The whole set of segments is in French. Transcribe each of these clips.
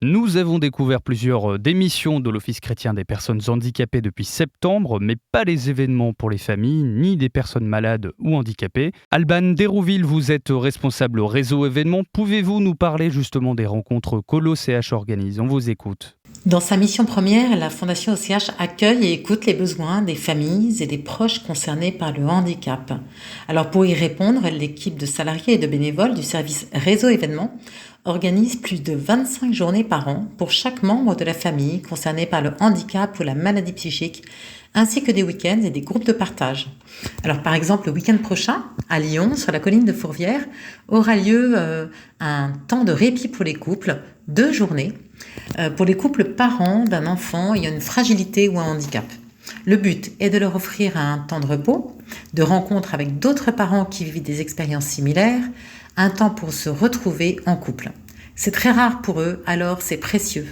Nous avons découvert plusieurs démissions de l'Office chrétien des personnes handicapées depuis septembre, mais pas les événements pour les familles, ni des personnes malades ou handicapées. Alban Dérouville, vous êtes responsable réseau événements. Pouvez-vous nous parler justement des rencontres qu'OCH organise ? On vous écoute. Dans sa mission première, la Fondation OCH accueille et écoute les besoins des familles et des proches concernés par le handicap. Alors pour y répondre, l'équipe de salariés et de bénévoles du service réseau événements organise plus de 25 journées par an pour chaque membre de la famille concerné par le handicap ou la maladie psychique, ainsi que des week-ends et des groupes de partage. Alors par exemple, le week-end prochain, à Lyon, sur la colline de Fourvière, aura lieu un temps de répit pour les couples, 2 journées, pour les couples parents d'un enfant ayant une fragilité ou un handicap. Le but est de leur offrir un temps de repos, de rencontre avec d'autres parents qui vivent des expériences similaires, un temps pour se retrouver en couple. C'est très rare pour eux, alors c'est précieux.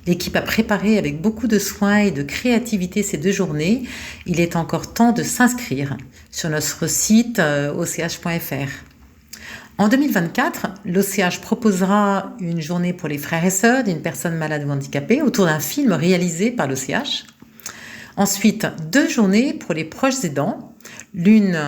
L'équipe a préparé avec beaucoup de soin et de créativité ces 2 journées. Il est encore temps de s'inscrire sur notre site och.fr. En 2024, l'OCH proposera une journée pour les frères et sœurs d'une personne malade ou handicapée autour d'un film réalisé par l'OCH. Ensuite, 2 journées pour les proches aidants, l'une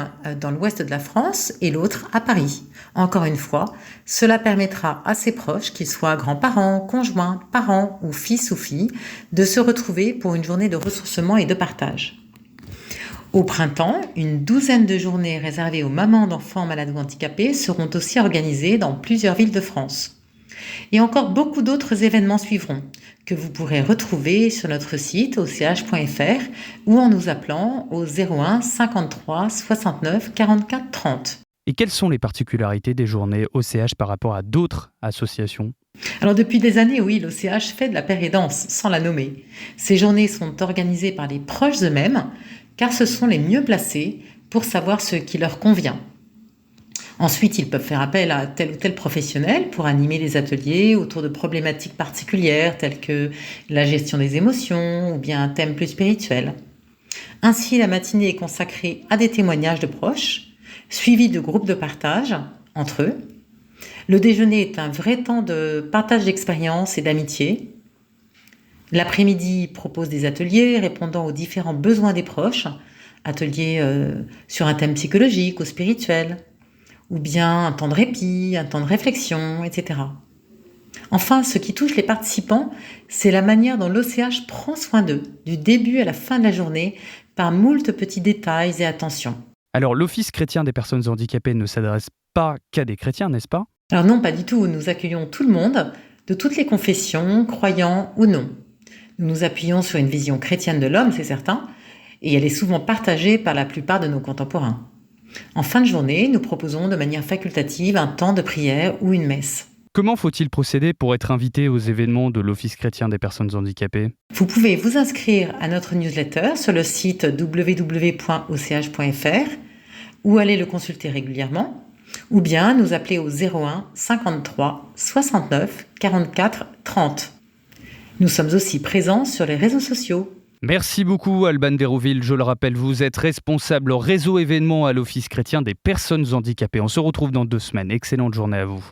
dans l'ouest de la France et l'autre à Paris. Encore une fois, cela permettra à ses proches, qu'ils soient grands-parents, conjoints, parents ou fils ou filles, de se retrouver pour une journée de ressourcement et de partage. Au printemps, une 12aine de journées réservées aux mamans d'enfants malades ou handicapés seront aussi organisées dans plusieurs villes de France. Et encore beaucoup d'autres événements suivront, que vous pourrez retrouver sur notre site och.fr ou en nous appelant au 01 53 69 44 30. Et quelles sont les particularités des journées OCH par rapport à d'autres associations ? Alors depuis des années, oui, l'OCH fait de la pérédance, sans la nommer. Ces journées sont organisées par les proches eux-mêmes, car ce sont les mieux placés pour savoir ce qui leur convient. Ensuite, ils peuvent faire appel à tel ou tel professionnel pour animer les ateliers autour de problématiques particulières telles que la gestion des émotions ou bien un thème plus spirituel. Ainsi, la matinée est consacrée à des témoignages de proches, suivis de groupes de partage entre eux. Le déjeuner est un vrai temps de partage d'expériences et d'amitié. L'après-midi propose des ateliers répondant aux différents besoins des proches, ateliers sur un thème psychologique ou spirituel, ou bien un temps de répit, un temps de réflexion, etc. Enfin, ce qui touche les participants, c'est la manière dont l'OCH prend soin d'eux, du début à la fin de la journée, par moult petits détails et attentions. Alors, l'Office chrétien des personnes handicapées ne s'adresse pas qu'à des chrétiens, n'est-ce pas ? Alors non, pas du tout. Nous accueillons tout le monde, de toutes les confessions, croyants ou non. Nous nous appuyons sur une vision chrétienne de l'homme, c'est certain, et elle est souvent partagée par la plupart de nos contemporains. En fin de journée, nous proposons de manière facultative un temps de prière ou une messe. Comment faut-il procéder pour être invité aux événements de l'Office chrétien des personnes handicapées ? Vous pouvez vous inscrire à notre newsletter sur le site www.och.fr ou aller le consulter régulièrement, ou bien nous appeler au 01 53 69 44 30. Nous sommes aussi présents sur les réseaux sociaux. Merci beaucoup Alban Dérouville. Je le rappelle, vous êtes responsable réseau événements à l'Office chrétien des personnes handicapées. On se retrouve dans 2 semaines. Excellente journée à vous.